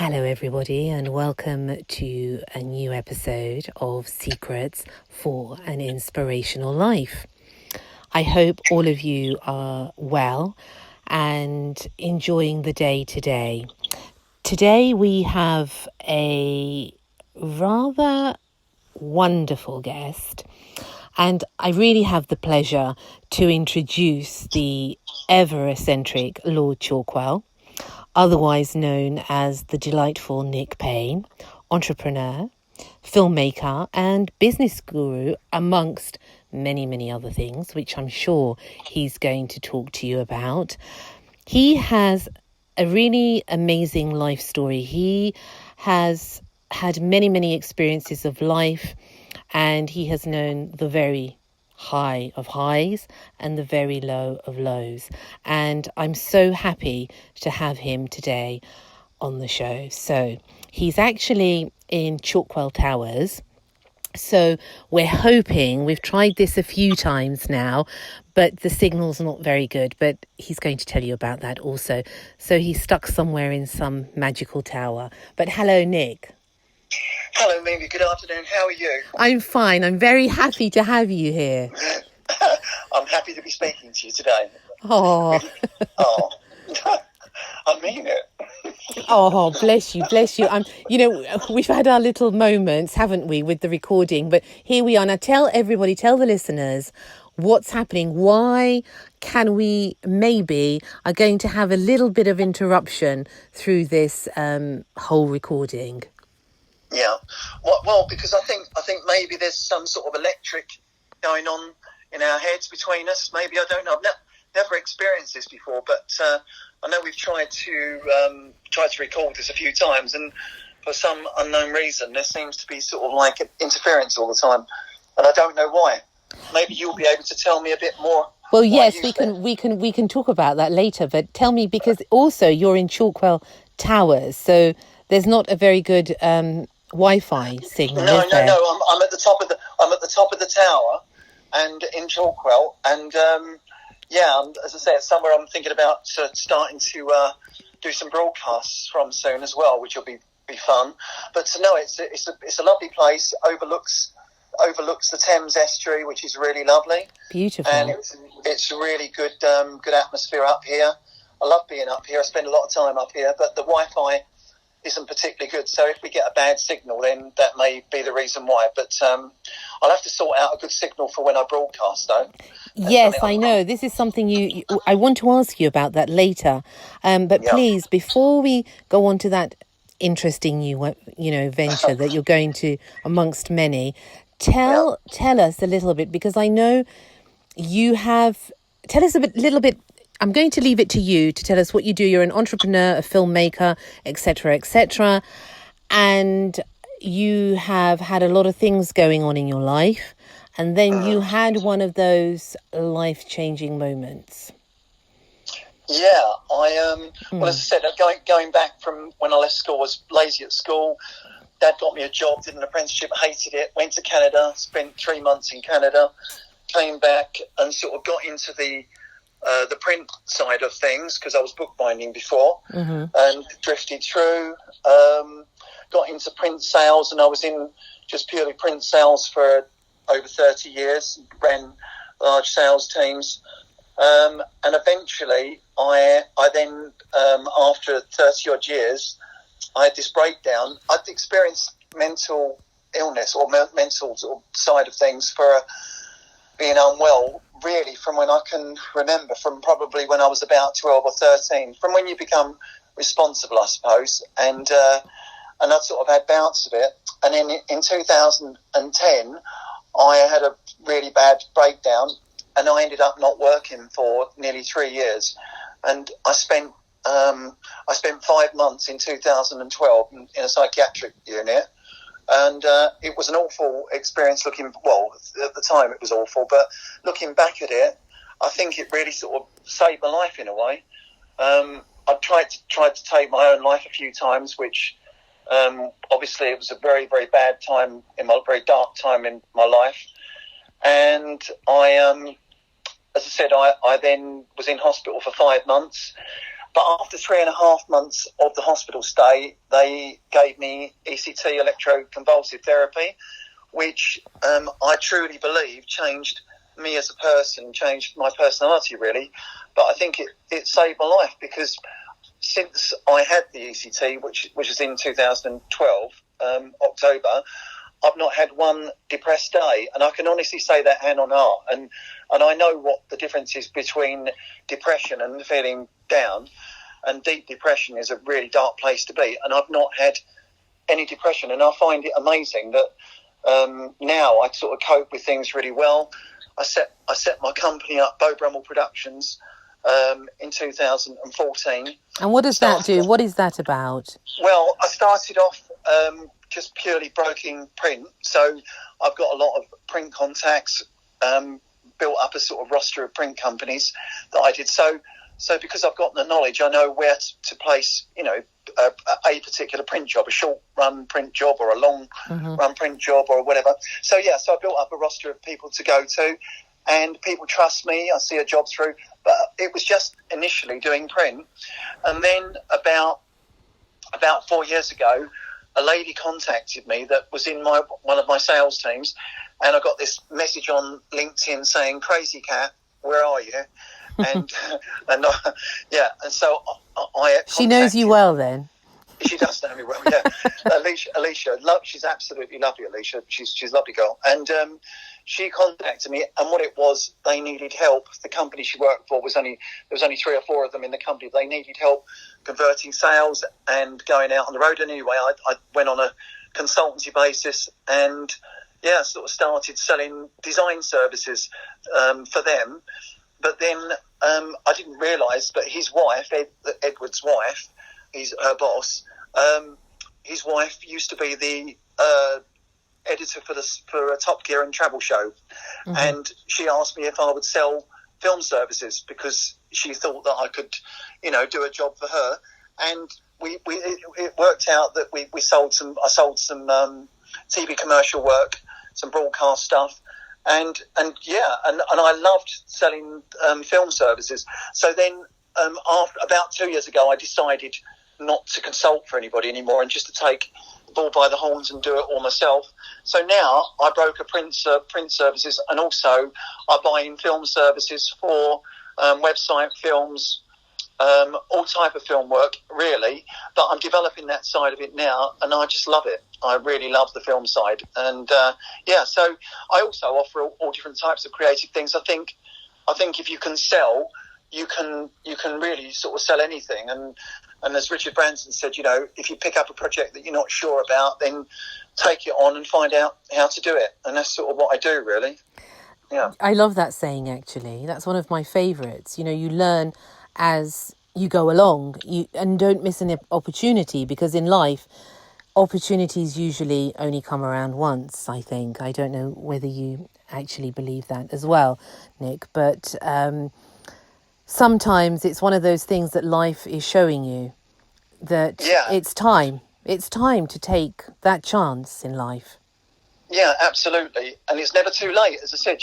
Hello everybody and welcome to a new episode of Secrets for an Inspirational Life. I hope all of you are well and enjoying the day today. Today we have a rather wonderful guest, and I really have the pleasure to introduce the ever eccentric Lord Chalkwell, otherwise known as the delightful Nick Payne, entrepreneur, filmmaker and business guru, amongst many, many other things, which I'm sure he's going to talk to you about. He has a really amazing life story. He has had many, many experiences of life, and he has known the very high of highs and the very low of lows. And I'm so happy to have him today on the show. So he's actually in Chalkwell Towers. So we're hoping, we've tried this a few times now, but the signal's not very good, but he's going to tell you about that also. So he's stuck somewhere in some magical tower. But hello, Nick. Hello, Mimi. Good afternoon. How are you? I'm fine. I'm very happy to have you here. I'm happy to be speaking to you today. Oh, I mean it. Oh, bless you, bless you. We've had our little moments, haven't we, with the recording, but here we are. Now tell everybody, tell the listeners what's happening. Why can we maybe are going to have a little bit of interruption through this whole recording? Yeah. Well, because I think maybe there's some sort of electric going on in our heads between us. Maybe, I don't know. I've never experienced this before, but I know we've tried to record this a few times, and for some unknown reason, there seems to be sort of like interference all the time, and I don't know why. Maybe you'll be able to tell me a bit more. Well, yes, we can talk about that later. But tell me, because also you're in Chalkwell Towers, so there's not a very good Wi-Fi signal. No. I'm at the top of the tower, and in Chalkwell, and as I say, it's somewhere I'm thinking about starting to do some broadcasts from soon as well, which will be fun. But no, it's a lovely place. Overlooks the Thames estuary, which is really lovely. Beautiful. And it's a really good atmosphere up here. I love being up here. I spend a lot of time up here, but the Wi-Fi isn't particularly good. So if we get a bad signal, then that may be the reason why. But I'll have to sort out a good signal for when I broadcast, though. Yes, I know. This is something I want to ask you about that later. But please, before we go on to that interesting new venture that you're going to amongst many, tell us a little bit, because I know you have. Tell us little bit. I'm going to leave it to you to tell us what you do. You're an entrepreneur, a filmmaker, etc., etc., and you have had a lot of things going on in your life, and then you had one of those life-changing moments. Yeah, well, as I said, going back from when I left school, I was lazy at school. Dad got me a job, did an apprenticeship, hated it, went to Canada, spent 3 months in Canada, came back and sort of got into the print side of things, because I was bookbinding before, and drifted through, got into print sales, and I was in just purely print sales for over 30 years, ran large sales teams, and eventually I then, after 30 odd years, I had this breakdown. I'd experienced mental illness or mental sort of side of things for being unwell, really, from when I can remember, from probably when I was about 12 or 13, from when you become responsible, I suppose, and I'd sort of had bouts of it. And then in 2010, I had a really bad breakdown, and I ended up not working for nearly 3 years. And I spent 5 months in 2012 in a psychiatric unit. And it was an awful experience at the time it was awful, but looking back at it, I think it really sort of saved my life in a way. I tried to take my own life a few times, which obviously it was a very, very bad time, very dark time in my life. And I, as I said, I then was in hospital for 5 months. But after 3.5 months of the hospital stay, they gave me ECT, electroconvulsive therapy, which I truly believe changed me as a person, changed my personality really. But I think it saved my life, because since I had the ECT, which was in 2012, October, I've not had one depressed day, and I can honestly say that hand on heart. And I know what the difference is between depression and feeling down. And deep depression is a really dark place to be. And I've not had any depression, and I find it amazing that now I sort of cope with things really well. I set my company up, Beau Brummel Productions, in 2014. And what does that do? What is that about? Well, I started off just purely broking print. So I've got a lot of print contacts, built up a sort of roster of print companies that I did. So because I've got the knowledge, I know where to place, a particular print job, a short run print job or a long run print job or whatever. So I built up a roster of people to go to, and people trust me. I see a job through. But it was just initially doing print. And then about 4 years ago, a lady contacted me that was in one of my sales teams, and I got this message on LinkedIn saying, "Crazy Cat, where are you?" And and so I she knows you well then. She does know me well, yeah. Alicia, she's absolutely lovely. Alicia, she's a lovely girl, and she contacted me. And what it was, they needed help. The company she worked for there was only 3 or 4 of them in the company. They needed help converting sales and going out on the road. And anyway, I went on a consultancy basis, and sort of started selling design services for them. But then I didn't realise, but his wife, Edward's wife, he's her boss. His wife used to be the editor for a Top Gear and travel show, and she asked me if I would sell film services, because she thought that I could, do a job for her. And it worked out that I sold some TV commercial work, some broadcast stuff. And I loved selling film services. So then, after about 2 years ago, I decided not to consult for anybody anymore, and just to take the bull by the horns and do it all myself. So now I broker print services, and also I buy in film services for website films, all type of film work, really. But I'm developing that side of it now, and I just love it. I really love the film side. And so I also offer all different types of creative things. I think if you can sell, you can really sort of sell anything. And as Richard Branson said, if you pick up a project that you're not sure about, then take it on and find out how to do it. And that's sort of what I do, really. Yeah. I love that saying, actually. That's one of my favourites. You learn as you go along, and don't miss an opportunity, because in life, opportunities usually only come around once, I think. I don't know whether you actually believe that as well, Nick, but sometimes it's one of those things that life is showing you that it's time to take that chance in life. Yeah, absolutely. And it's never too late. As I said,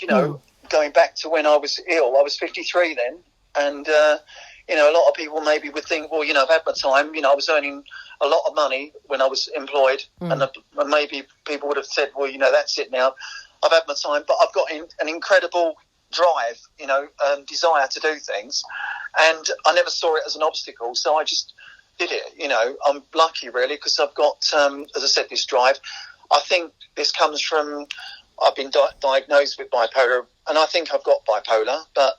going back to when I was ill, I was 53 then, and a lot of people maybe would think, well, I've had my time. I was earning a lot of money when I was employed, and maybe people would have said, well, that's it now. I've had my time, but I've got an incredible drive, desire to do things, and I never saw it as an obstacle, so I just did it. I'm lucky, really, because I've got, as I said, this drive. I think this comes from, I've been diagnosed with bipolar, and I think I've got bipolar, but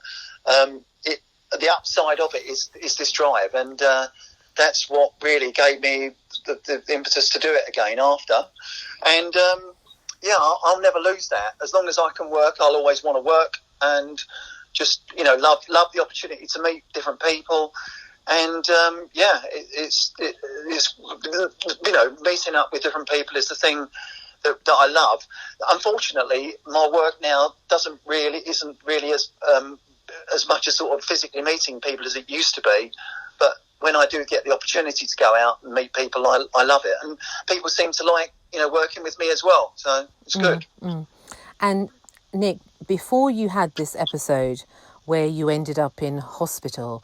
the upside of it is this drive, and that's what really gave me the impetus to do it again after. And I'll never lose that. As long as I can work, I'll always want to work, and just love the opportunity to meet different people. And it's meeting up with different people is the thing that I love. Unfortunately, my work now isn't really as much as sort of physically meeting people as it used to be. But when I do get the opportunity to go out and meet people, I love it, and people seem to like working with me as well. So it's good. And Nick, before you had this episode where you ended up in hospital,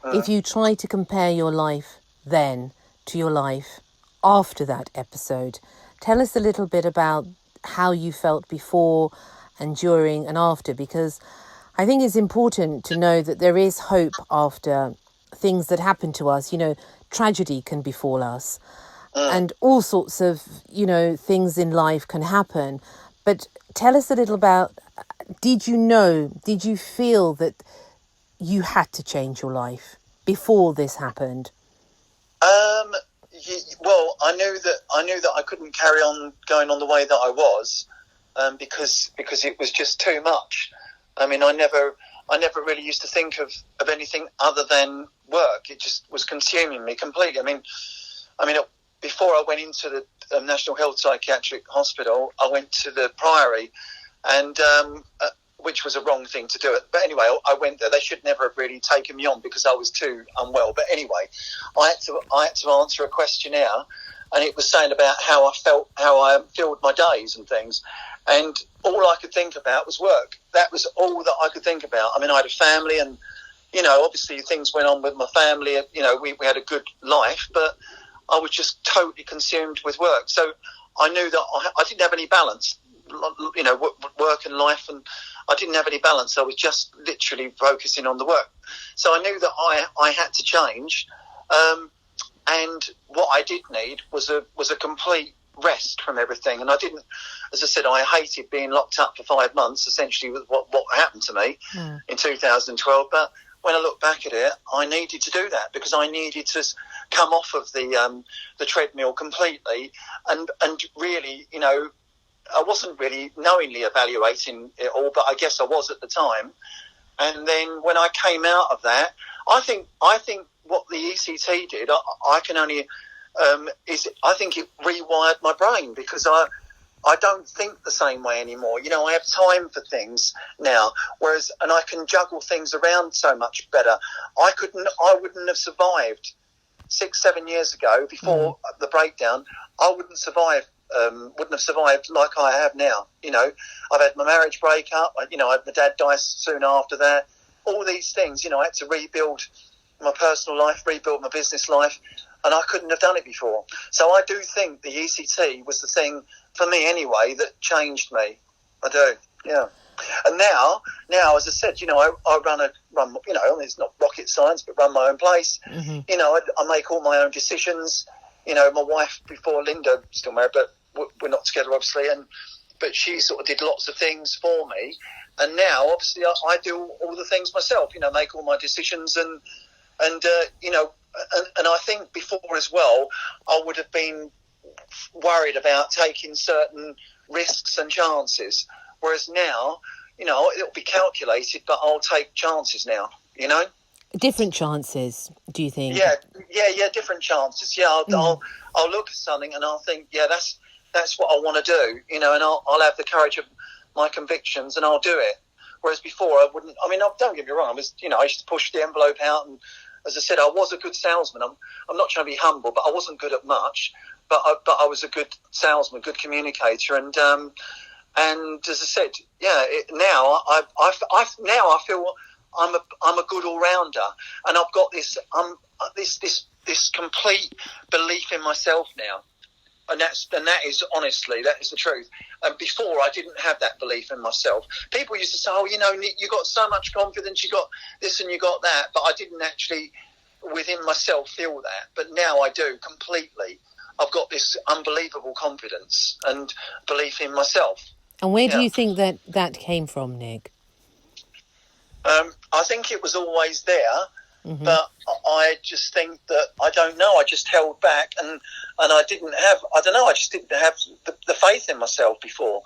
If you try to compare your life then to your life after that episode, tell us a little bit about how you felt before and during and after, because I think it's important to know that there is hope after things that happen to us. You know, tragedy can befall us and all sorts of, you know, things in life can happen. But tell us a little about, did you feel that you had to change your life before this happened? Well, I knew that I couldn't carry on going on the way that I was, because it was just too much. I mean, I never really used to think of anything other than work. It just was consuming me completely. I mean, before I went into the National Health Psychiatric Hospital, I went to the Priory, and which was a wrong thing to do. But anyway, I went there. They should never have really taken me on because I was too unwell. But anyway, I had to answer a questionnaire, and it was saying about how I felt, how I filled my days and things. And all I could think about was work. That was all that I could think about. I mean, I had a family, and, you know, obviously things went on with my family. You know, we had a good life, but I was just totally consumed with work. So I knew that I didn't have any balance, you know, work and life, and I didn't have any balance. I was just literally focusing on the work. So I knew that I had to change, and what I did need was a complete rest from everything. And I didn't, as I said, I hated being locked up for 5 months, essentially with what happened to me in 2012. But when I look back at it, I needed to do that because I needed to come off of the treadmill completely, and really, you know, I wasn't really knowingly evaluating it all, but I guess I was at the time. And then when I came out of that, I think what the ECT did, I can only I think it rewired my brain, because I don't think the same way anymore. You know, I have time for things now, and I can juggle things around so much better. I wouldn't have survived 6-7 years ago before the breakdown. I wouldn't have survived like I have now. You know, I've had my marriage break up. You know, my dad died soon after that. All these things, you know, I had to rebuild my personal life, rebuild my business life, and I couldn't have done it before. So I do think the ECT was the thing, for me anyway, that changed me. I do, yeah. And now, as I said, you know, I run, you know, it's not rocket science, but run my own place. Mm-hmm. You know, I make all my own decisions. You know, my wife, before Linda, still married, but we're not together, obviously, but she sort of did lots of things for me. And now, obviously, I do all the things myself, you know, make all my decisions, and you know, and I think before as well, I would have been worried about taking certain risks and chances, whereas now, you know, it'll be calculated, but I'll take chances now, you know. Different chances, do you think? Yeah, different chances. Yeah, I'll look at something and I'll think, yeah, that's what I want to do, you know, and I'll have the courage of my convictions and I'll do it. Whereas before I wouldn't. I mean, don't get me wrong. I used to push the envelope out, and as I said, I was a good salesman. I'm not trying to be humble, but I wasn't good at much. But I was a good salesman, good communicator, and as I said, yeah. Now I feel I'm a good all rounder, and I've got this this complete belief in myself now. And that is honestly, that is the truth. And before, I didn't have that belief in myself. People used to say, "Oh, you know, Nick, you got so much confidence, you got this and you got that," but I didn't actually, within myself, feel that. But now I do completely. I've got this unbelievable confidence and belief in myself. And where do you think that came from, Nick? I think it was always there. Mm-hmm. But I just think that, I don't know, I just held back, and I didn't have, I don't know, I just didn't have the faith in myself before.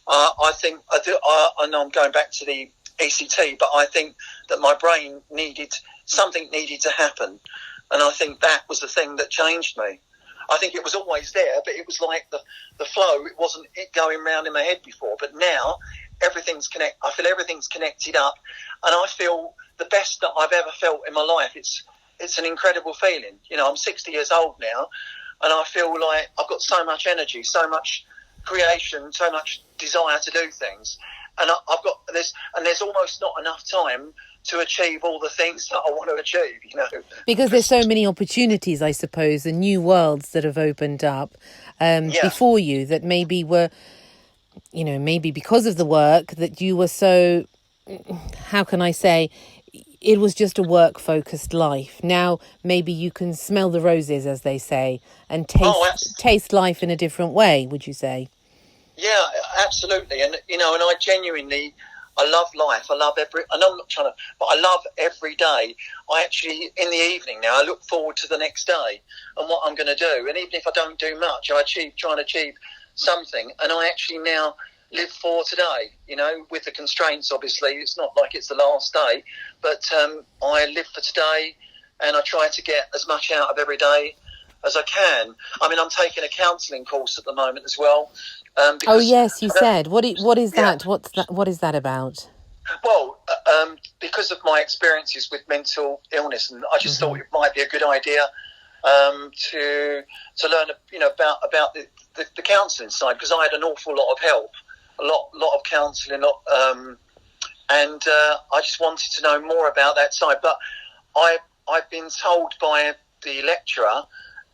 I think, I know I'm going back to the ECT, but I think that my brain something needed to happen, and I think that was the thing that changed me. I think it was always there, but it was like the flow, it wasn't it going round in my head before, but now I feel everything's connected up, and I feel the best that I've ever felt in my life. It's an incredible feeling. You know, I'm 60 years old now, and I feel like I've got so much energy, so much creation, so much desire to do things, and I've got this, and there's almost not enough time to achieve all the things that I want to achieve, you know. Because there's so many opportunities, I suppose, and new worlds that have opened up before you that maybe were, you know, maybe because of the work that you were so, how can I say, it was just a work-focused life. Now maybe you can smell the roses, as they say, and taste life in a different way, would you say? Yeah, absolutely. And, you know, and I love life. I love and I'm not trying to, but I love every day. I actually, in the evening now, I look forward to the next day and what I'm going to do. And even if I don't do much, I try and achieve something. And I actually now live for today, you know, with the constraints, obviously. It's not like it's the last day, but I live for today, and I try to get as much out of every day as I can. I mean, I'm taking a counselling course at the moment as well. Oh yes, you said. What is that? What is that about? Well, because of my experiences with mental illness, and I just thought it might be a good idea to learn, you know, about the counselling side, because I had an awful lot of help, a lot of counselling, and I just wanted to know more about that side. But I've been told by the lecturer,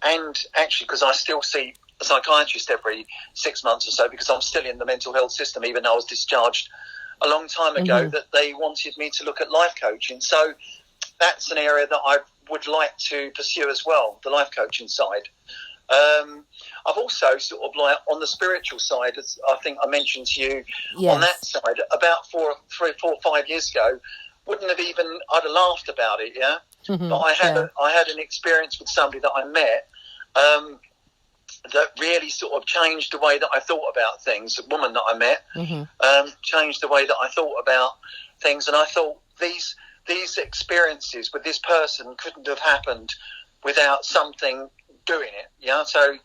and actually because I still see a psychiatrist every 6 months or so, because I'm still in the mental health system, even though I was discharged a long time ago, that they wanted me to look at life coaching. So that's an area that I would like to pursue as well, the life coaching side. I've also sort of like on the spiritual side, as I think I mentioned to you, on that side, about 3, 4, 5 years ago, I'd have laughed about it, yeah? But I had an experience with somebody that I met that really sort of changed the way that I thought about things. A woman that I met changed the way that I thought about things, and I thought these experiences with this person couldn't have happened without something doing it. Yeah, so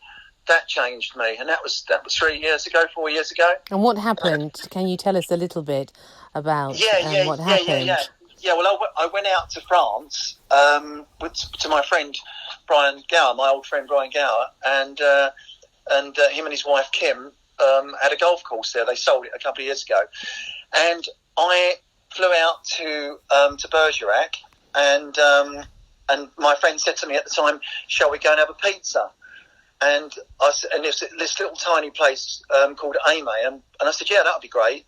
that changed me, and that was 3 years ago, 4 years ago. And what happened? Can you tell us a little bit about what happened? Yeah, well, I went out to France to my friend Brian Gower, my old friend Brian Gower, and him and his wife Kim had a golf course there. They sold it a couple of years ago, and I flew out to Bergerac, and my friend said to me at the time, "Shall we go and have a pizza?" And there's this little tiny place called Ame, and I said, "Yeah, that would be great."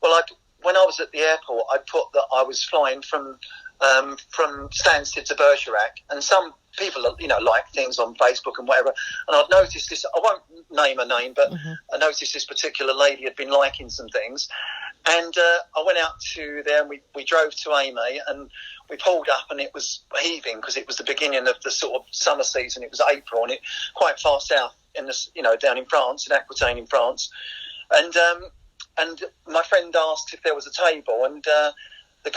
Well, when I was at the airport, I put that I was flying from Stansted to Bergerac, and some people, you know, like things on Facebook and whatever, and I'd noticed this. I won't name a name, but I noticed this particular lady had been liking some things, and I went out to there, and we drove to Ame, and we pulled up, and it was heaving because it was the beginning of the sort of summer season. It was April, and it quite far south in this, you know, down in France, in Aquitaine in France, and my friend asked if there was a table, and the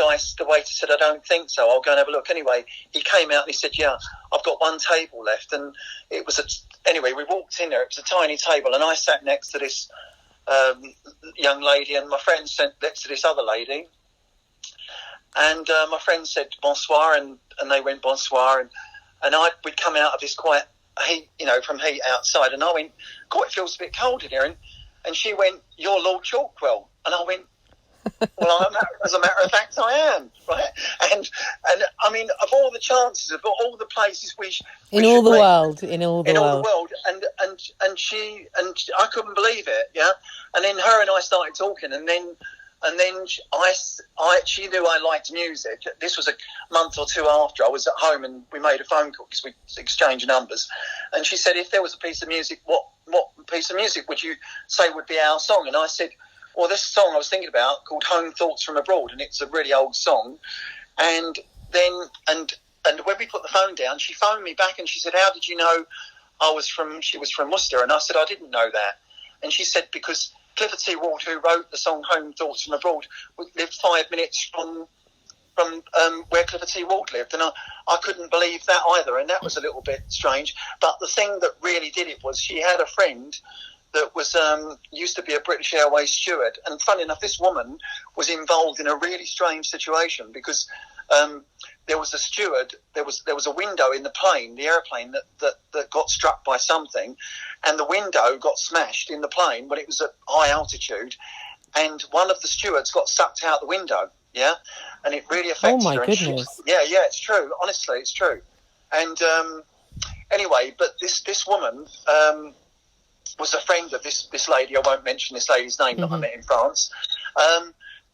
waiter said, "I don't think so. I'll go and have a look." Anyway, he came out and he said, "Yeah, I've got one table left." And it was anyway, we walked in there. It was a tiny table, and I sat next to this young lady, and my friend sat next to this other lady. And my friend said bonsoir, and they went bonsoir, and we'd come out of this quite heat, you know, from heat outside, and I went, "God, it feels a bit cold in here." And she went, "You're Lord Chalkwell." And I went, "Well, as a matter of fact, I am, right?" And I mean, of all the chances, of all the places in all the world, and I couldn't believe it, yeah. And then her and I started talking, and then she knew I liked music. This was a month or two after I was at home, and we made a phone call because we exchanged numbers. And she said, "If there was a piece of music, what piece of music would you say would be our song?" And I said, "Well, this song I was thinking about called Home Thoughts from Abroad," and it's a really old song. And then when we put the phone down, she phoned me back and she said, "How did you know she was from Worcester?" And I said, "I didn't know that." And she said, "Because Clifford T. Ward, who wrote the song Home Thoughts from Abroad, lived 5 minutes from where Clifford T. Ward lived." And I couldn't believe that either, and that was a little bit strange. But the thing that really did it was she had a friend that was used to be a British Airways steward, and funny enough, this woman was involved in a really strange situation because there was a steward. There was a window in the airplane that got struck by something, and the window got smashed in the plane when it was at high altitude, and one of the stewards got sucked out the window. Yeah, and it really Oh affected my her. And goodness. yeah, it's true. Honestly, it's true. And anyway, but this woman was a friend of this lady. I won't mention this lady's name that I met in France.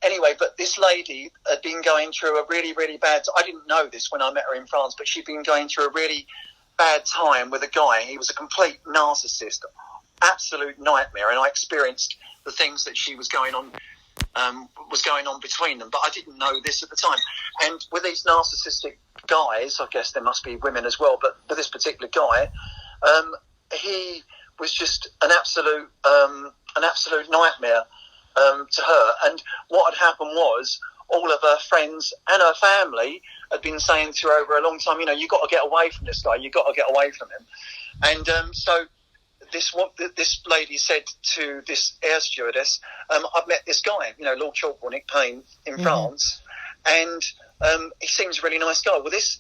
Anyway, but this lady had been going through a really, really bad... I didn't know this when I met her in France, but she'd been going through a really bad time with a guy. He was a complete narcissist, absolute nightmare, and I experienced the things that she was going on between them, but I didn't know this at the time. And with these narcissistic guys, I guess there must be women as well, but with this particular guy, he was just an absolute nightmare to her. And what had happened was all of her friends and her family had been saying to her over a long time, you got to get away from this guy, you got to get away from him. And so this lady said to this air stewardess, I've met this guy, Lord Chalkwell, Nick Payne in France, and he seems a really nice guy. Well, this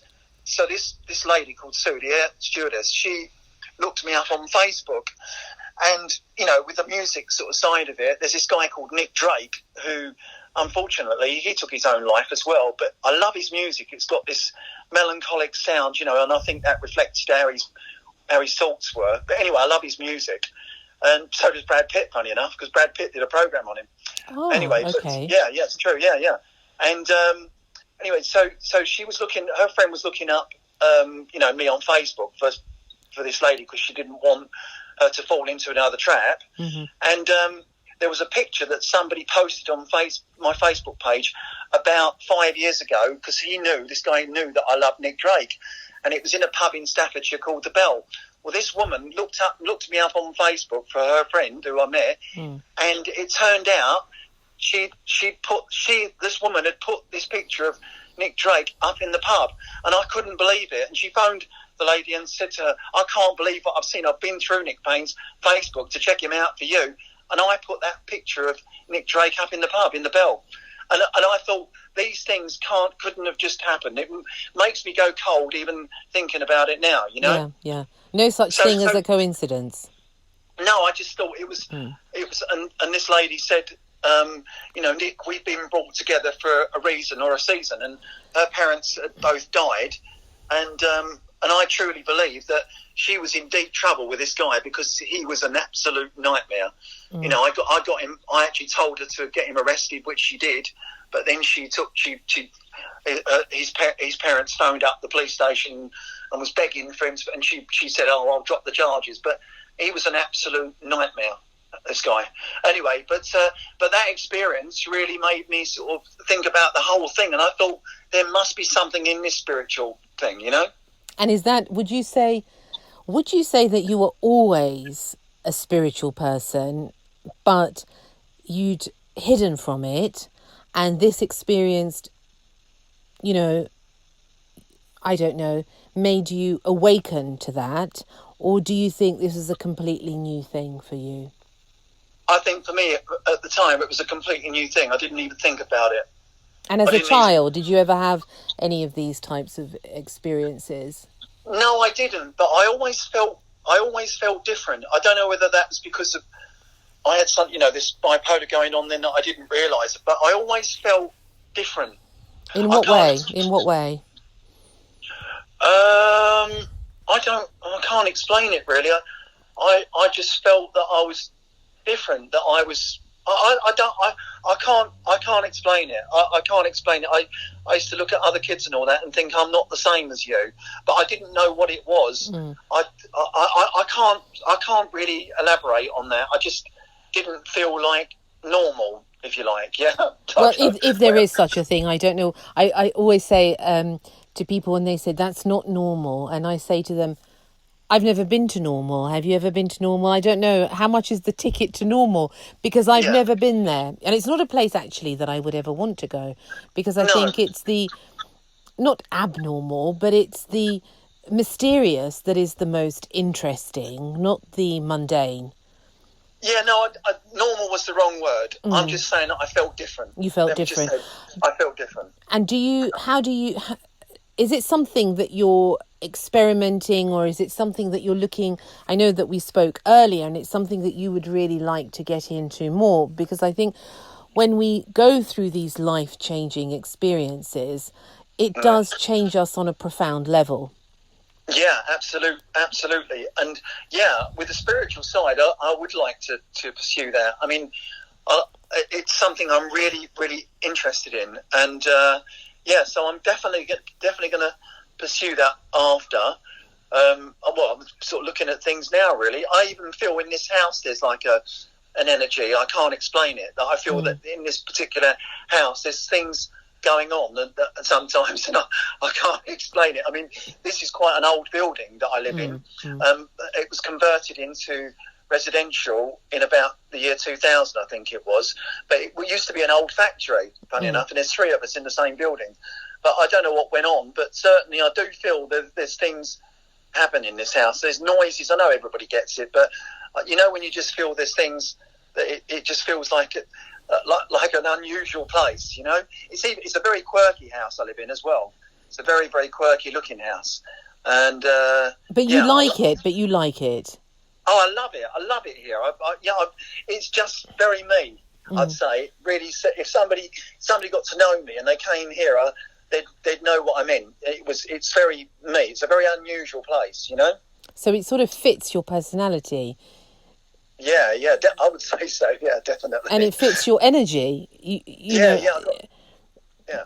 lady called Sue, the air stewardess, she looked me up on Facebook, and with the music sort of side of it, there's this guy called Nick Drake who, unfortunately, he took his own life as well. But I love his music; it's got this melancholic sound, and I think that reflects how his thoughts were. But anyway, I love his music, and so does Brad Pitt. Funny enough, because Brad Pitt did a program on him. Oh, anyway, okay. But, yeah, it's true. Yeah. And anyway, so she was looking. Her friend was looking up, me on Facebook for this lady because she didn't want her to fall into another trap. And there was a picture that somebody posted on my Facebook page about 5 years ago, because this guy knew that I loved Nick Drake, and it was in a pub in Staffordshire called The Bell. Well, this woman looked me up on Facebook for her friend who I met, and it turned out this woman had put this picture of Nick Drake up in the pub, and I couldn't believe it. And she phoned the lady and said to her, I can't believe what I've seen. I've been through Nick Payne's Facebook to check him out for you, and I put that picture of Nick Drake up in the pub in the Bell. And I thought, these things couldn't have just happened. It makes me go cold even thinking about it now, Yeah. No such thing as a coincidence. No, I just thought it was, and this lady said, Nick, we've been brought together for a reason or a season, and her parents had both died, and I truly believe that she was in deep trouble with this guy because he was an absolute nightmare. I got him. I actually told her to get him arrested, which she did. But then his parents phoned up the police station and was begging for him, and she said, "Oh, I'll drop the charges." But he was an absolute nightmare, this guy. Anyway, but that experience really made me sort of think about the whole thing, and I thought there must be something in this spiritual thing, And would you say that you were always a spiritual person, but you'd hidden from it, and this experience, I don't know, made you awaken to that? Or do you think this is a completely new thing for you? I think for me, at the time, it was a completely new thing. I didn't even think about it. And as a child, did you ever have any of these types of experiences? No, I didn't. But I always felt different. I don't know whether that was because of I had some, this bipolar going on then that I didn't realise it. But I always felt different. In what way? In what way? I can't explain it really. I just felt that I was different. That I was. I can't explain it. I can't explain it. I used to look at other kids and all that and think I'm not the same as you, but I didn't know what it was. I can't really elaborate on that. I just didn't feel like normal, if you like. Yeah. Well, if there is such a thing, I don't know. I always say to people when they say that's not normal, and I say to them, I've never been to normal. Have you ever been to normal? I don't know. How much is the ticket to normal? Because I've never been there. And it's not a place, actually, that I would ever want to go. Because I think it's the, not abnormal, but it's the mysterious that is the most interesting, not the mundane. Yeah, no, normal was the wrong word. I'm just saying that I felt different. You felt different. I felt different. And is it something that you're experimenting, or is it something that you're looking, I know that we spoke earlier, and it's something that you would really like to get into more? Because I think when we go through these life-changing experiences, it does change us on a profound level. Yeah, absolutely. And yeah, with the spiritual side, I would like to pursue that. I mean, it's something I'm really, really interested in. And so I'm definitely going to pursue that after. I'm sort of looking at things now, really. I even feel in this house there's like an energy. I can't explain it. That I feel that in this particular house there's things going on and sometimes, and I can't explain it. I mean, this is quite an old building that I live in. It was converted into residential in about the year 2000, I think it was. But it used to be an old factory, funny enough, and there's three of us in the same building. But I don't know what went on, but certainly I do feel there's things happen in this house. There's noises. I know everybody gets it, but when you just feel there's things that it just feels like it. Like an unusual place, It's a very quirky house I live in as well. It's a very, very quirky looking house, and but you like it. But you like it. Oh, I love it. I love it here. It's just very me. I'd say really. If somebody got to know me and they came here, they'd know what I meant. It's very me. It's a very unusual place, So it sort of fits your personality. Yeah, I would say so. Yeah, definitely. And it fits your energy.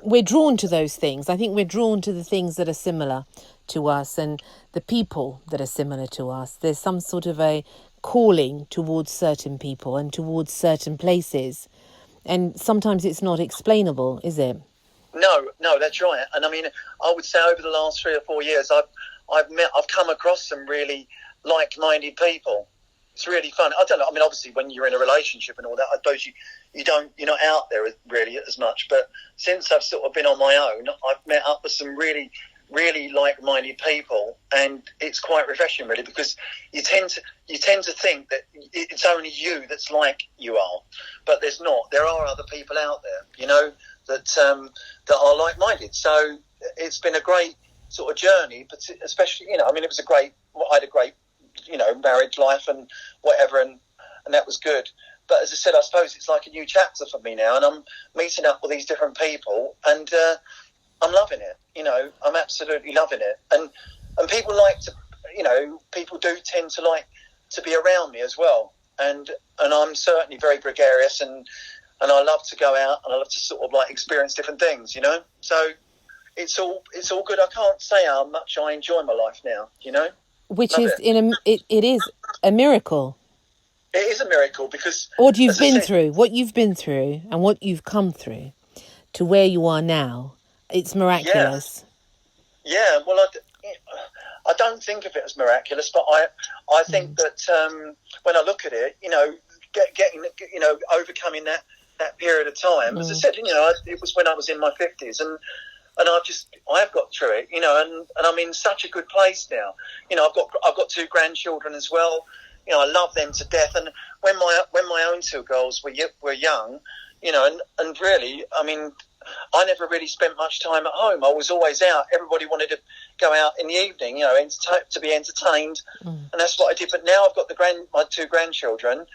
We're drawn to those things. I think we're drawn to the things that are similar to us and the people that are similar to us. There's some sort of a calling towards certain people and towards certain places. And sometimes it's not explainable, is it? No, that's right. And I mean, I would say over the last 3 or 4 years, I've come across some really like-minded people. It's really fun. I don't know. I mean, obviously, when you're in a relationship and all that, I suppose you're not out there really as much. But since I've sort of been on my own, I've met up with some really, really like-minded people, and it's quite refreshing, really, because you tend to think that it's only you that's like you are, but there's not. There are other people out there, that are like-minded. So it's been a great sort of journey, but especially, I mean, I had a great marriage life and whatever, and that was good. But as I said, I suppose it's like a new chapter for me now, and I'm meeting up with these different people, and I'm loving it. I'm absolutely loving it. And people like to, people do tend to like to be around me as well. And I'm certainly very gregarious, and I love to go out, and I love to sort of like experience different things, So it's all good. I can't say how much I enjoy my life now, Which is it is a miracle. It is a miracle because what you've been through and what you've come through to where you are now, it's miraculous. Yeah. Well, I don't think of it as miraculous, but I think that when I look at it, getting overcoming that period of time, as I said, it was when I was in my 50s, and I've got through it, and I'm in such a good place now. I've got 2 grandchildren as well. I love them to death. And when my own 2 girls were young, and really, I mean, I never really spent much time at home. I was always out. Everybody wanted to go out in the evening, to be entertained, and that's what I did. But now I've got my 2 grandchildren.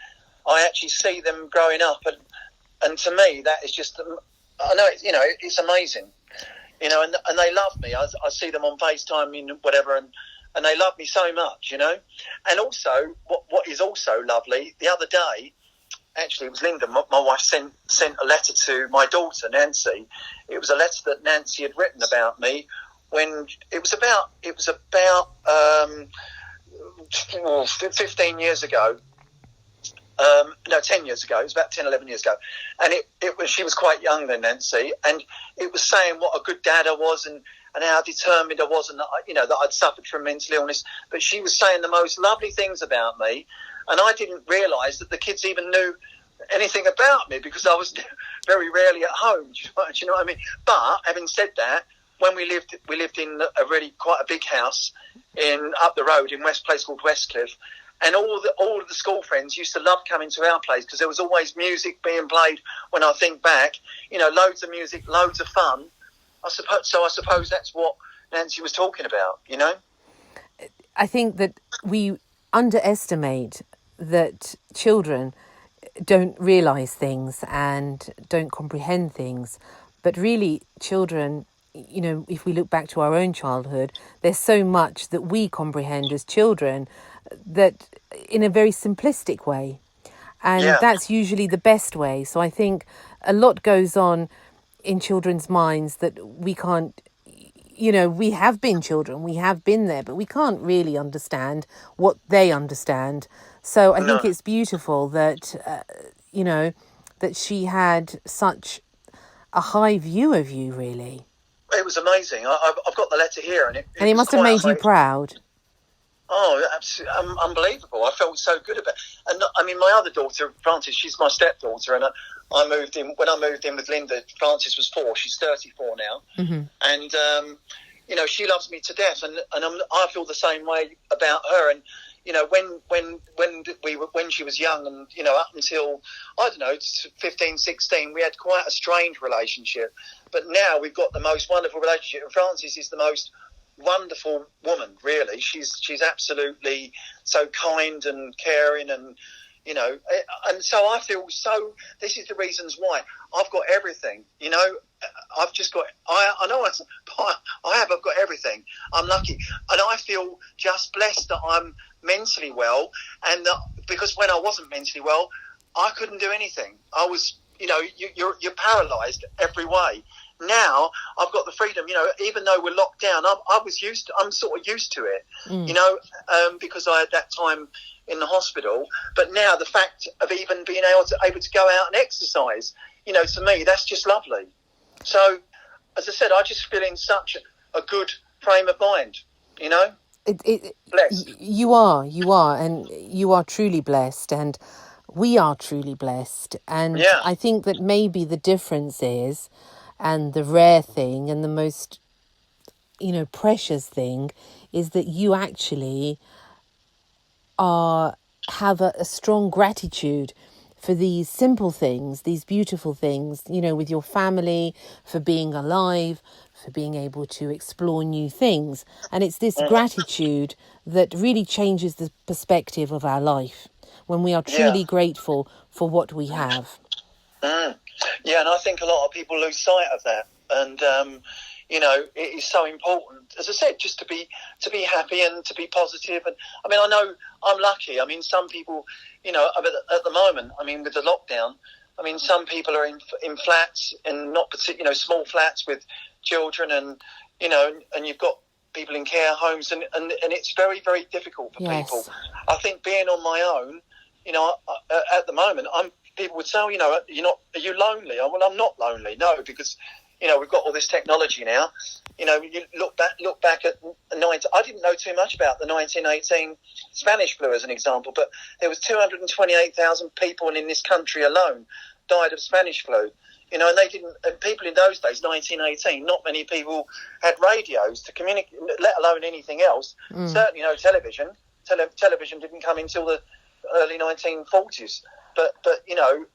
I actually see them growing up, and to me, that is just, I know, it's amazing. And they love me. I see them on FaceTime and whatever, and they love me so much, And also, what is also lovely, the other day, actually, it was Linda, my wife, sent a letter to my daughter, Nancy. It was a letter that Nancy had written about me when it was about 15 years ago. 10 years ago. It was about 10, 11 years ago. And she was quite young then, Nancy, and it was saying what a good dad I was and how determined I was, and that I'd suffered from mental illness. But she was saying the most lovely things about me, and I didn't realise that the kids even knew anything about me because I was very rarely at home. Do you know what I mean? But having said that, when we lived in a really quite a big house up the road in place called Westcliff. And all of the school friends used to love coming to our place because there was always music being played. When I think back, loads of music, loads of fun. I suppose that's what Nancy was talking about. I think that we underestimate that children don't realise things and don't comprehend things. But really, children, you know, if we look back to our own childhood, there's so much that we comprehend as children that in a very simplistic way. And Yeah. that's usually the best way. So I think a lot goes on in children's minds that we can't, you know, we have been children, we have been there, but we can't really understand what they understand. So I think No. it's beautiful that, you know, that she had such a high view of you, really. It was amazing. I've got the letter here, and And it it was must have quite made you proud. Oh, absolutely unbelievable! I felt so good about it. And I mean, my other daughter, Frances, she's my stepdaughter, and I moved in when I moved in with Linda. Frances was 4; she's 34 now, Mm-hmm. and you know, she loves me to death, and I feel the same way about her. And you know, when she was young, and you know, up until I don't know, 15, 16, we had quite a strained relationship. But now we've got the most wonderful relationship, and Frances is the most wonderful woman, really. She's absolutely so kind and caring, and you know, and so I feel so. This is the reasons why I've got everything. You know, I've just got. I know I've got everything. I'm lucky, and I feel just blessed that I'm mentally well, and that because when I wasn't mentally well, I couldn't do anything. I was, you know, you're paralysed every way. Now I've got the freedom, you know, even though we're locked down, I'm sort of used to it, you know, because I had that time in the hospital. But now the fact of even being able to go out and exercise, you know, to me, that's just lovely. So, as I said, I just feel in such a good frame of mind, you know. Blessed. You are, and you are truly blessed, and we are truly blessed. And Yeah. I think that maybe the difference is, and the rare thing and the most, you know, precious thing is that you actually have a strong gratitude for these simple things, these beautiful things, you know, with your family, for being alive, for being able to explore new things. And it's this gratitude that really changes the perspective of our life when we are truly grateful for what we have. Yeah, and I think a lot of people lose sight of that. And you know, it is so important, as I said, just to be happy and to be positive. And I mean, I know I'm lucky. I mean, some people, you know, at the moment, I mean, with the lockdown, I mean, some people are in flats, and not particular, you know, small flats with children, and you know, and you've got people in care homes, and it's very, very difficult for people. I think being on my own, you know, at the moment, people would say, oh, you know, are you lonely? Well, I'm not lonely, no, because you know, we've got all this technology now. You know, you look back at I didn't know too much about the 1918 Spanish flu as an example, but there was 228,000 people in this country alone died of Spanish flu. You know, and they didn't. And people in those days, 1918, not many people had radios to communicate, let alone anything else. Certainly no television. Television didn't come until the early 1940s. But you know,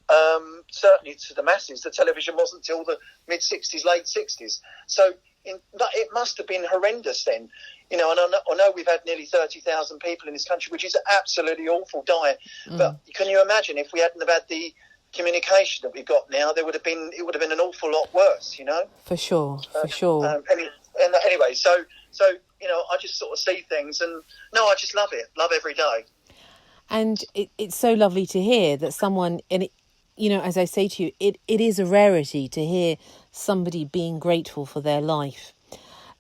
certainly to the masses, the television wasn't till the mid-60s, late 60s. So it must have been horrendous then. You know, and I know we've had nearly 30,000 people in this country, which is absolutely awful dying. But can you imagine if we hadn't have had the communication that we've got now, it would have been an awful lot worse, you know? For sure, for sure. Anyway, so you know, I just sort of see things, and no, I just love it. Love every day. And it's so lovely to hear that someone, and it, you know, as I say to you, it is a rarity to hear somebody being grateful for their life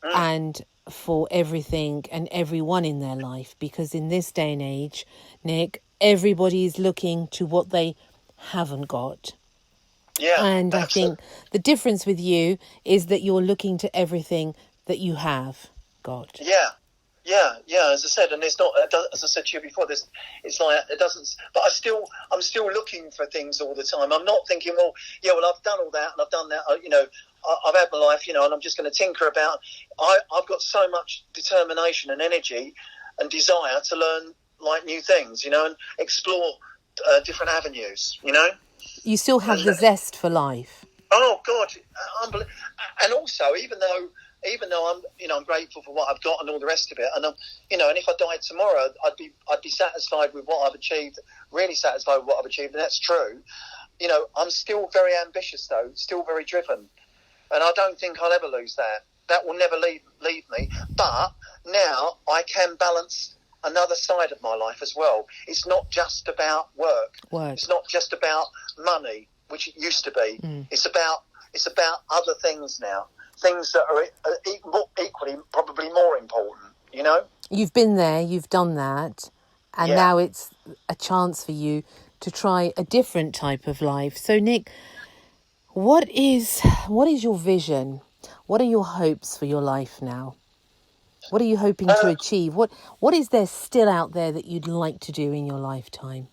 and for everything and everyone in their life. Because in this day and age, Nick, everybody is looking to what they haven't got. Yeah. And absolutely. I think the difference with you is that you're looking to everything that you have got. Yeah. As I said, and it's not. As I said to you before, it's like it doesn't. But I'm still looking for things all the time. I'm not thinking, well, I've done all that and I've done that. You know, I've had my life, you know, and I'm just going to tinker about. I've got so much determination and energy and desire to learn like new things, you know, and explore different avenues. You know, you still have the zest for life. Oh God, unbelievable. And also, even though even though I'm grateful for what I've got and all the rest of it, and and if I died tomorrow, I'd be satisfied with what I've achieved, really satisfied with what I've achieved, and that's true. I'm still very ambitious though, still very driven, and I don't think I'll ever lose that. That will never leave me. But now I can balance another side of my life as well. It's not just about work. It's not just about money, which it used to be. It's about other things now. Things that are equally, probably more important, You've been there, you've done that, and now it's a chance for you to try a different type of life. So, Nick, what is your vision? What are your hopes for your life now? What are you hoping to achieve? What is there still out there that you'd like to do in your lifetime?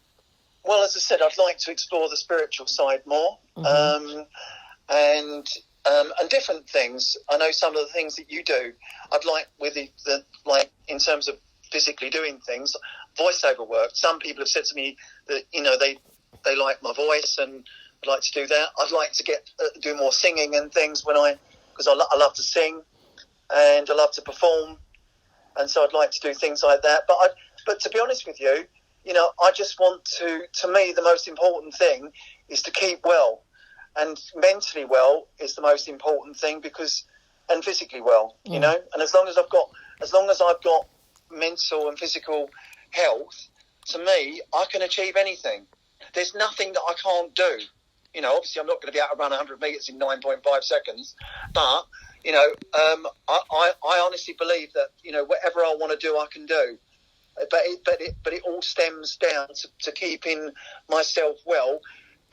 Well, as I said, I'd like to explore the spiritual side more. And different things. I know some of the things that you do. I'd like with the like in terms of physically doing things, voiceover work. Some people have said to me that they like my voice, and I'd like to do that. I'd like to do more singing and things because I love to sing and I love to perform, and so I'd like to do things like that. But to be honest with you, I just want to me the most important thing is to keep well. And mentally well is the most important thing and physically well, and as long as I've got mental and physical health, to me, I can achieve anything. There's nothing that I can't do. Obviously I'm not going to be able to run 100 metres in 9.5 seconds, but, I honestly believe that, whatever I want to do, I can do. But it all stems down to keeping myself well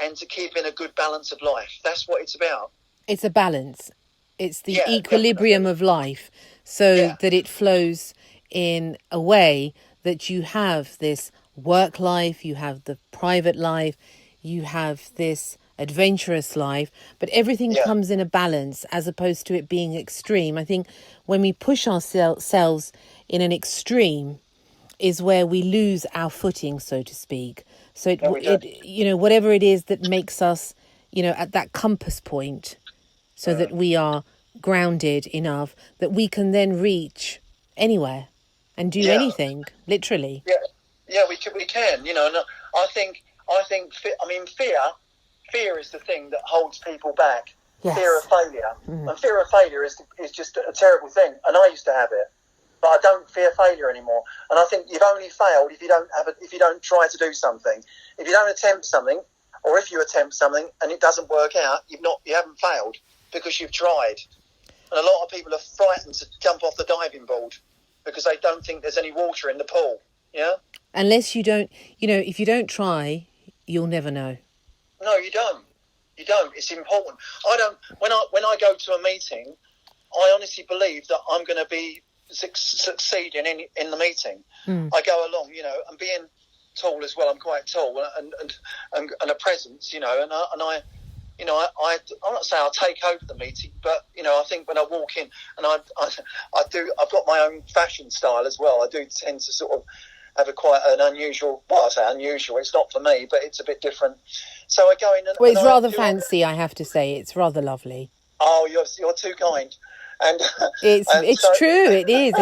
and to keep in a good balance of life. That's what it's about. It's a balance. It's the equilibrium definitely. Of life, so that it flows in a way that you have this work life, you have the private life, you have this adventurous life, but everything comes in a balance as opposed to it being extreme. I think when we push ourselves in an extreme is where we lose our footing, so to speak. So it whatever it is that makes us, at that compass point, so that we are grounded enough that we can then reach anywhere and do anything, literally. We can. And I think fear is the thing that holds people back. Yes. Fear of failure, and fear of failure is just a terrible thing. And I used to have it. But I don't fear failure anymore, and I think you've only failed if you don't try to do something. If you don't attempt something, or if you attempt something and it doesn't work out, you haven't failed because you've tried. And a lot of people are frightened to jump off the diving board because they don't think there's any water in the pool. Unless you don't, if you don't try, you'll never know. No, you don't. You don't. It's important. I don't. When I go to a meeting, I honestly believe that I'm going to be succeeding in the meeting. I go along, and being tall as well. I'm quite tall, and a presence, and I'm not saying I'll take over the meeting, but I think when I walk in, and I've got my own fashion style as well. I do tend to sort of have quite an unusual. Well, I say unusual. It's not for me, but it's a bit different. So I go in and it's rather fancy. I have to say, it's rather lovely. Oh, you're too kind. And it's true. It is.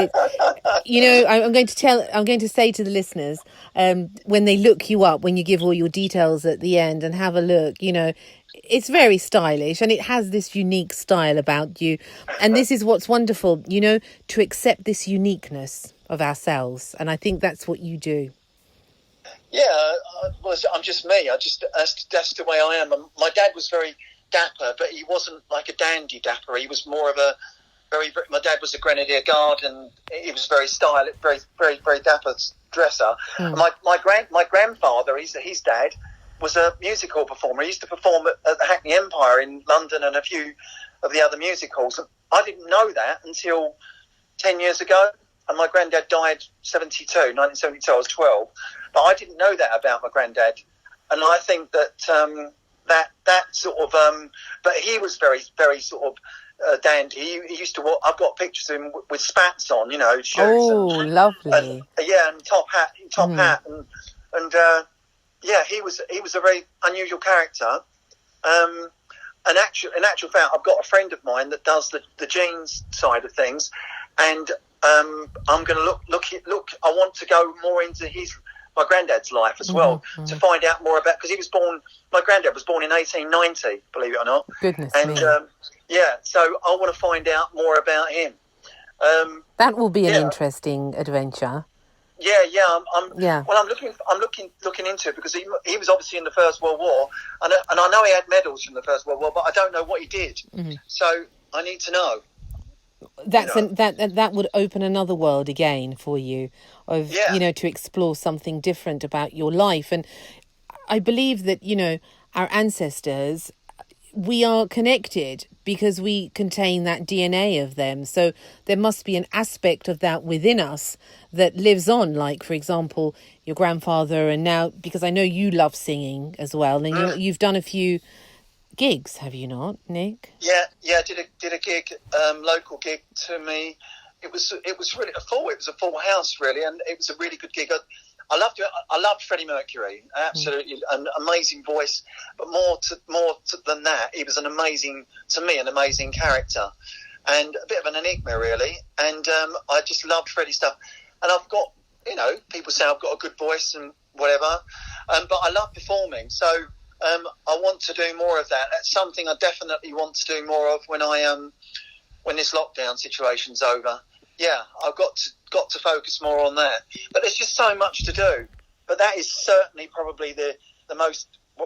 I'm going to say to the listeners, when they look you up, when you give all your details at the end and have a look, it's very stylish and it has this unique style about you. And this is what's wonderful, to accept this uniqueness of ourselves. And I think that's what you do. Yeah, I'm just me. That's the way I am. My dad was very dapper, but he wasn't like a dandy dapper. He was more of a my dad was a Grenadier Guard, and he was very stylish, very, very, very dapper dresser. My grandfather, his dad, was a musical performer. He used to perform at the Hackney Empire in London and a few of the other music halls. I didn't know that until 10 years ago, and my granddad died 1972. I was 12, but I didn't know that about my granddad, and I think that that sort of. But he was very, very sort of. Dandy. He used to. I've got pictures of him with spats on, shoes. Oh, lovely. And top hat, and he was a very unusual character. in actual fact, I've got a friend of mine that does the genes side of things, and I'm going to look. I want to go more into my granddad's life as well, to find out more about, because my granddad was born in 1890, believe it or not. Goodness and, me. So I want to find out more about him. That will be an interesting adventure. Well, I'm looking into it, because he was obviously in the First World War, and I know he had medals from the First World War, but I don't know what he did. So I need to know. That would open another world again for you, of to explore something different about your life. And I believe that our ancestors, we are connected because we contain that DNA of them. So there must be an aspect of that within us that lives on. Like, for example, your grandfather, and now, because I know you love singing as well, and you've done a few gigs, have you not, Nick? Yeah. Did a gig, local gig to me. It was really it was a full house, really, and it was a really good gig. I loved it. I loved Freddie Mercury, absolutely, an amazing voice. But more than that, he was an amazing character, and a bit of an enigma, really. And I just loved Freddie stuff. And I've got, people say I've got a good voice and whatever, but I love performing. So I want to do more of that. That's something I definitely want to do more of when this lockdown situation's over. Yeah, I've got to focus more on that. But there's just so much to do. But that is certainly probably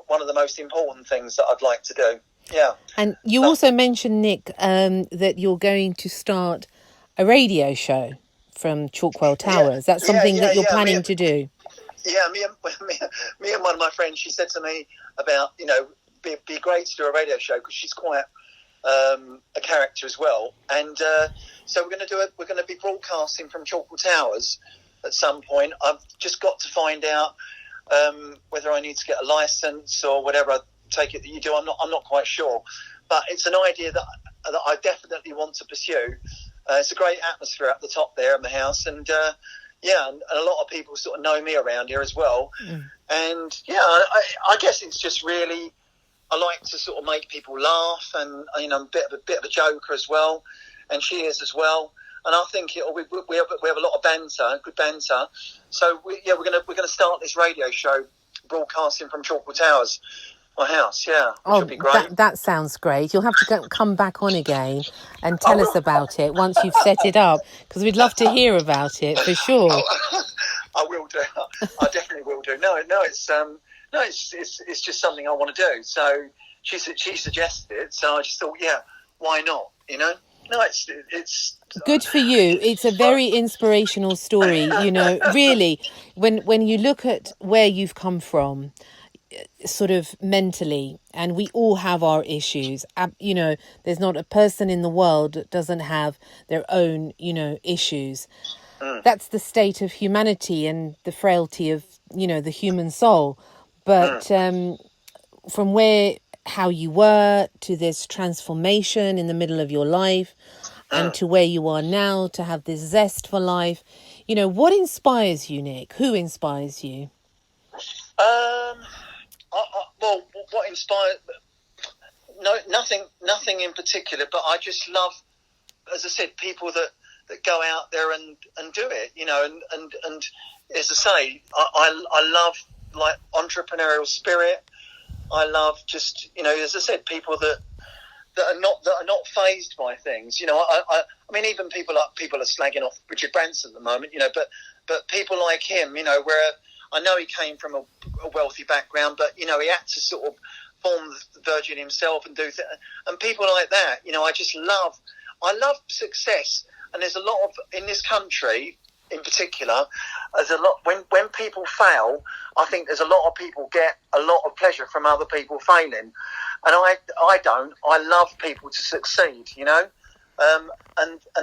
one of the most important things that I'd like to do. Yeah. And you also mentioned, Nick, that you're going to start a radio show from Chalkwell Towers. That's something that you're planning to do. Yeah, me and one of my friends, she said to me about, be great to do a radio show, because she's quite a character as well. And so we're going to be broadcasting from Chalkwell Towers at some point. I've just got to find out whether I need to get a license or whatever. I take it that you do. I'm not quite sure, but it's an idea that I definitely want to pursue. It's a great atmosphere at the top there in the house, and and a lot of people sort of know me around here as well. And I guess it's just really, I like to sort of make people laugh, and I'm a bit of a joker as well, and she is as well. And I think we have a lot of banter, good banter. So we're gonna start this radio show broadcasting from Chalkwell Towers, my house. Yeah, which would be great. That sounds great. You'll have to come back on again and tell us about it once you've set it up, because we'd love to hear about it for sure. I will do. I definitely will do. No, it's just something I want to do. So she suggested it, so I just thought, why not? No, it's good for you. It's a very inspirational story. Really, when you look at where you've come from, sort of mentally, and we all have our issues. There's not a person in the world that doesn't have their own, issues. That's the state of humanity and the frailty of, the human soul. But from how you were to this transformation in the middle of your life, and to where you are now, to have this zest for life, what inspires you, Nick? Who inspires you? Well, what inspired? No, nothing in particular. But I just love, as I said, people that go out there and do it. And as I say, I love like entrepreneurial spirit. I love just as I said, people that are not fazed by things. I mean, even people are slagging off Richard Branson at the moment. But people like him, where I know he came from a wealthy background, but he had to sort of form the Virgin himself and do things. And people like that, I love success. And there's a lot of, in this country in particular, there's a lot, when people fail, I think there's a lot of people get a lot of pleasure from other people failing. And I don't. I love people to succeed, and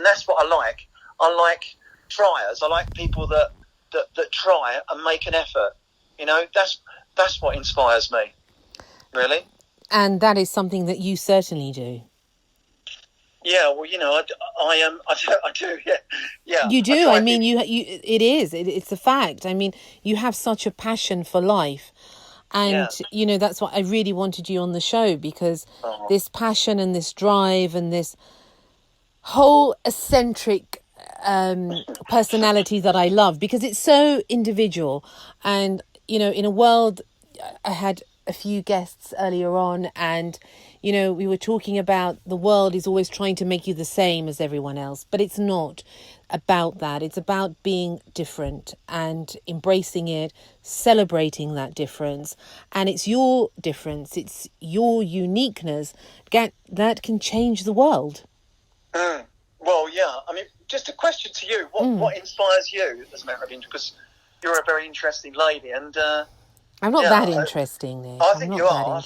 that's what I like. I like triers. I like people that try and make an effort. That's what inspires me, really. And that is something that you certainly do. Yeah, well, I do. Yeah. You do. I mean, it's a fact. I mean, you have such a passion for life, And, that's why I really wanted you on the show, because this passion and this drive and this whole eccentric personality that I love, because it's so individual. And, in a world, I had a few guests earlier on, and, we were talking about the world is always trying to make you the same as everyone else, but it's not about that. It's about being different and embracing it, celebrating that difference. And it's your difference, it's your uniqueness that can change the world. Well, yeah. I mean, just a question to you. What inspires you, as a matter of interest? Because you're a very interesting lady, and I'm not that interesting, Nick. I think you are.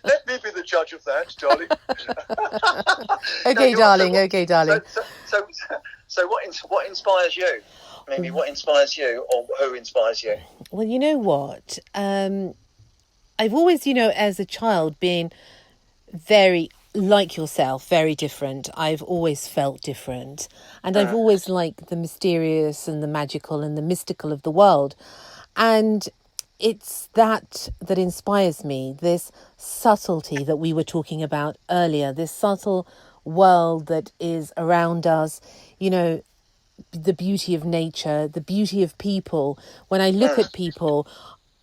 Let me be the judge of that, darling. Okay, darling. Okay, darling. So what inspires you? Maybe what inspires you, or who inspires you? Well, you know what? I've always, as a child, been very like yourself, very different. I've always felt different, and I've always liked the mysterious and the magical and the mystical of the world. And it's that inspires me, this subtlety that we were talking about earlier, this subtle world that is around us, the beauty of nature, the beauty of people. When I look at people,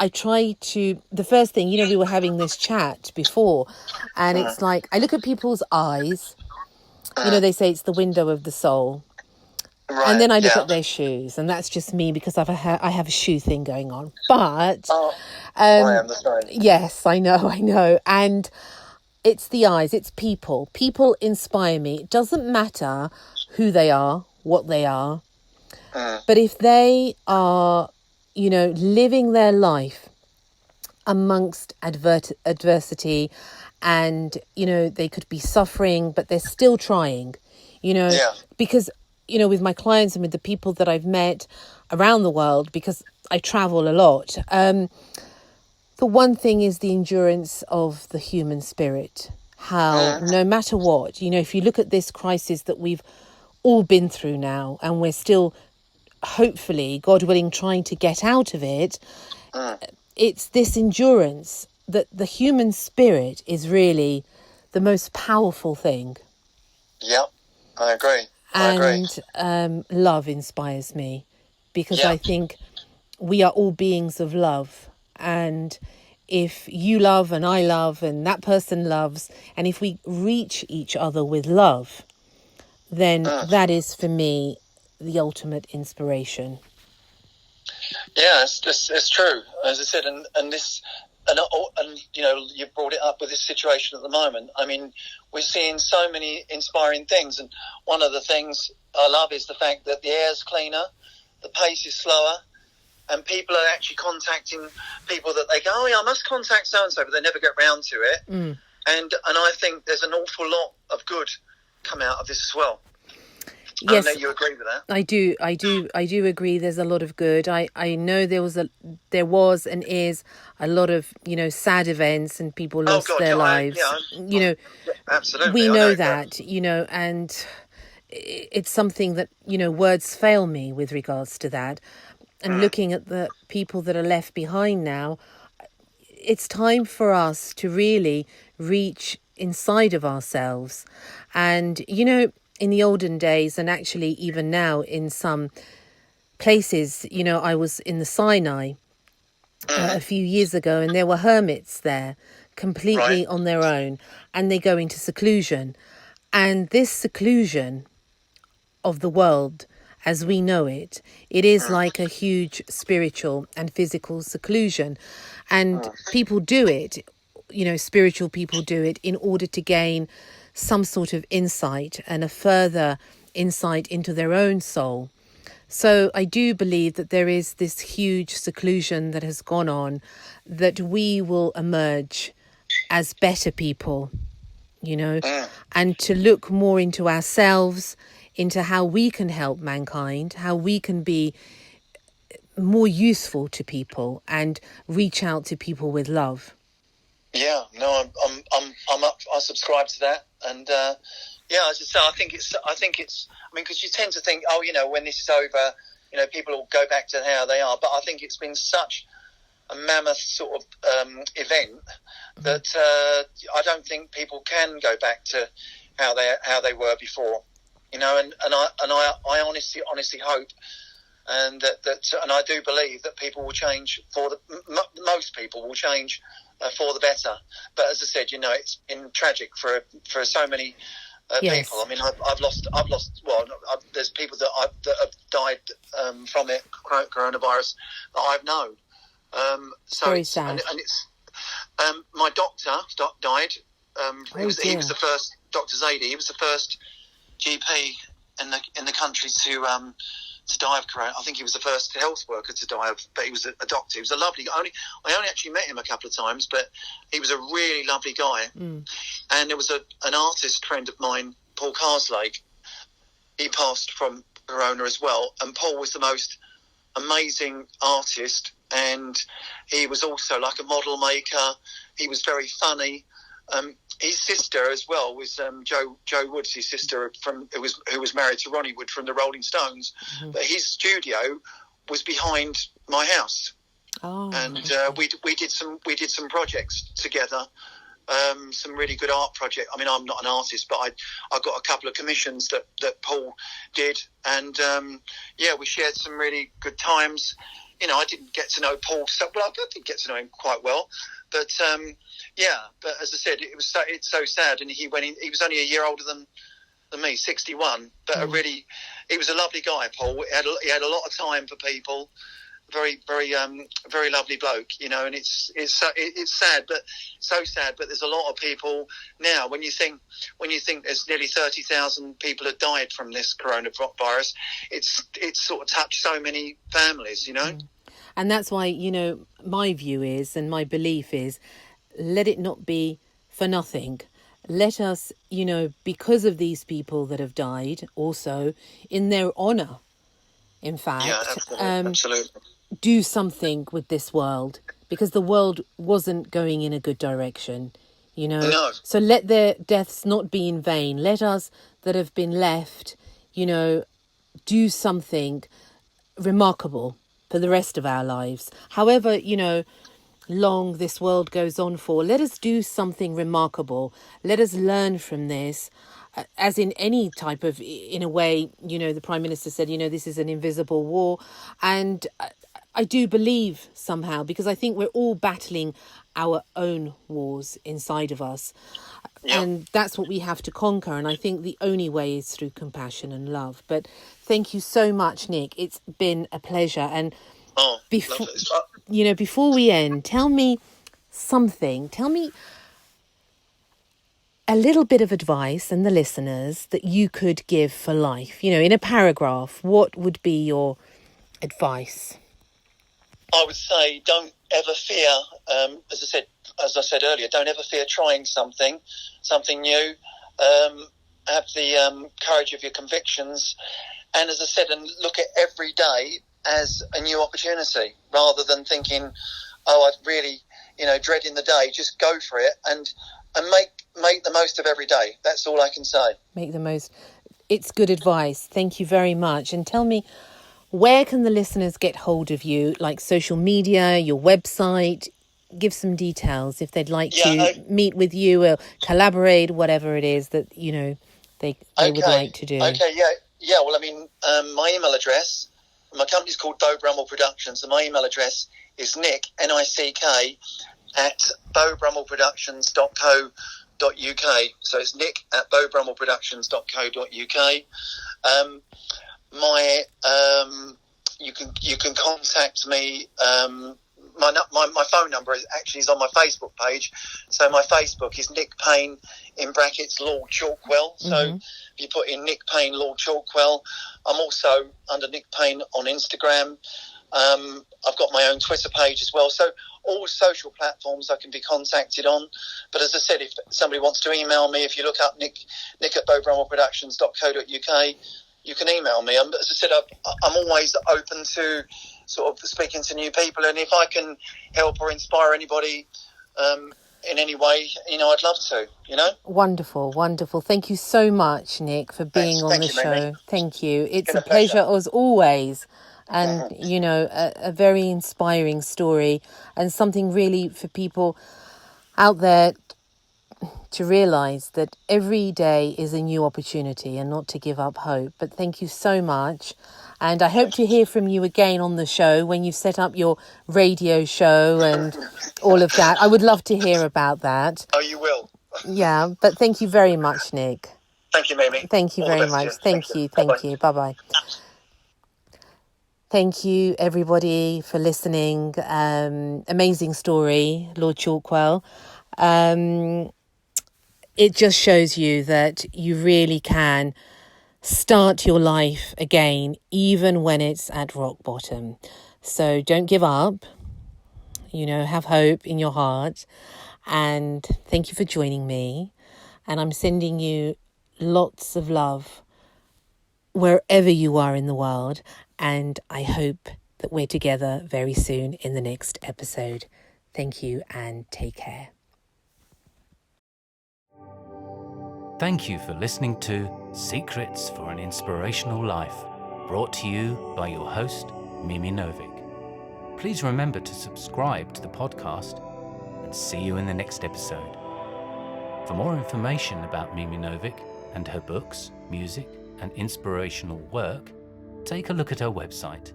I try to, the first thing, we were having this chat before, and it's like, I look at people's eyes, they say it's the window of the soul. Right, and then I look at their shoes, and that's just me, because I have a shoe thing going on. But I am the same. Yes, I know. And it's the eyes, it's people. People inspire me. It doesn't matter who they are, what they are. But if they are, living their life amongst adversity, and, they could be suffering, but they're still trying, because, with my clients and with the people that I've met around the world, because I travel a lot, the one thing is the endurance of the human spirit. How, no matter what, if you look at this crisis that we've all been through now, and we're still, hopefully, God willing, trying to get out of it, it's this endurance that the human spirit is really the most powerful thing. Yep, I agree. And love inspires me, because I think we are all beings of love. And if you love and I love and that person loves, and if we reach each other with love, then that is, for me, the ultimate inspiration. Yeah, it's true. As I said, and this... And you brought it up with this situation at the moment. I mean, we're seeing so many inspiring things, and one of the things I love is the fact that the air's cleaner, the pace is slower, and people are actually contacting people that they go, oh yeah, I must contact so and so, but they never get round to it. And I think there's an awful lot of good come out of this as well. Yes, I know you agree with that. I do agree. There's a lot of good. I know there was and is a lot of, sad events, and people lost their lives. Absolutely. We know that, and it's something that, words fail me with regards to that. And looking at the people that are left behind now, it's time for us to really reach inside of ourselves. And, in the olden days, and actually even now in some places, I was in the Sinai a few years ago, and there were hermits there completely on their own, and they go into seclusion. And this seclusion of the world as we know it, it is like a huge spiritual and physical seclusion. And people do it, spiritual people do it in order to gain some sort of insight and a further insight into their own soul. So I do believe that there is this huge seclusion that has gone on, that we will emerge as better people, and to look more into ourselves, into how we can help mankind, how we can be more useful to people and reach out to people with love. Yeah, no, I'm up. I subscribe to that, and as I say, I think it's. I mean, because you tend to think, when this is over, people will go back to how they are. But I think it's been such mammoth sort of event that I don't think people can go back to how they were before, you know. And I honestly hope, and that and I do believe that people will change for most people will change for the better. But as I said, you know, it's been tragic for so many Yes. people. I mean, I've lost. Well, there's people that have died from it, coronavirus, that I've known. So very it's, sad. and it's my doctor died. He was the first, Dr. Zaidi. He was the first GP in the country to die of corona. I think he was the first health worker to die of, but he was a doctor. He was a lovely. I only actually met him a couple of times, but he was a really lovely guy. And there was an artist friend of mine, Paul Carslake. He passed from corona as well, and Paul was the most amazing artist, and he was also like a model maker. He was very funny. His sister as well was Jo Woods, his sister who was married to Ronnie Wood from the Rolling Stones. But his studio was behind my house, and we did some projects together. Some really good art project. I mean, I'm not an artist, but I got a couple of commissions that Paul did, and we shared some really good times. You know, I didn't get to know Paul so well. I did get to know him quite well, but but as I said, it's so sad. And he was only a year older than me, 61, but he was a lovely guy. Paul, he had a lot of time for people. Very, very, very lovely bloke, you know. And it's sad, but so sad. But there's a lot of people now. When you think there's nearly 30,000 people have died from this coronavirus, it's sort of touched so many families, you know. And that's why, you know, my view is, and my belief is, let it not be for nothing. Let us, you know, because of these people that have died, also in their honour, in fact, absolutely. Do something with this world, because the world wasn't going in a good direction, you know. No. So let their deaths not be in vain. Let us that have been left, you know, do something remarkable for the rest of our lives. However, you know, long this world goes on for, let us do something remarkable. Let us learn from this. As in any type of, in a way, you know, the Prime Minister said, you know, this is an invisible war. And I do believe somehow, because I think we're all battling our own wars inside of us. Yeah. And that's what we have to conquer. And I think the only way is through compassion and love. But thank you so much, Nick. It's been a pleasure. And before we end, tell me a little bit of advice, and the listeners, that you could give for life. You know, in a paragraph, what would be your advice? I would say, don't ever fear. As I said earlier, don't ever fear trying something new. Have the courage of your convictions, and as I said, and look at every day as a new opportunity, rather than thinking, "Oh, I'd really, you know, dreading the day." Just go for it and make the most of every day. That's all I can say. Make the most. It's good advice. Thank you very much. And tell me, where can the listeners get hold of you? Like social media, your website? Give some details if they'd like to meet with you or collaborate, whatever it is that, you know, they would like to do. Okay, yeah. Well, I mean, my email address, my company's called Beau Brummel Productions, and my email address is Nick, Nick, at beaubrummelproductions.co.uk. So it's Nick at beaubrummelproductions.co.uk. You can contact me. My phone number is on my Facebook page. So my Facebook is Nick Payne in brackets Lord Chalkwell. So if you put in Nick Payne Lord Chalkwell, I'm also under Nick Payne on Instagram. I've got my own Twitter page as well. So all social platforms I can be contacted on. But as I said, if somebody wants to email me, if you look up Nick at beaubrummelproductions.co.uk, you can email me. As I said, I'm always open to sort of speaking to new people, and if I can help or inspire anybody in any way, you know, I'd love to, you know. Wonderful. Thank you so much, Nick, for being on the show. Mimi. Thank you. It's a pleasure as always. and, you know, a very inspiring story, and something really for people out there to realize that every day is a new opportunity and not to give up hope. But thank you so much. And I hope to hear from you again on the show when you've set up your radio show and all of that. I would love to hear about that. Oh, you will. Yeah, but thank you very much, Nick. Thank you, Mimi. Thank you very much. Thank you. Thank you. Bye-bye. Thank you, everybody, for listening. Amazing story, Lord Chalkwell. It just shows you that you really can start your life again, even when it's at rock bottom. So don't give up, you know, have hope in your heart. And thank you for joining me. And I'm sending you lots of love wherever you are in the world. And I hope that we're together very soon in the next episode. Thank you and take care. Thank you for listening to Secrets for an Inspirational Life, brought to you by your host, Mimi Novic. Please remember to subscribe to the podcast and see you in the next episode. For more information about Mimi Novic and her books, music, and inspirational work, take a look at her website,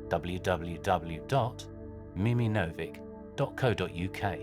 www.miminovic.co.uk.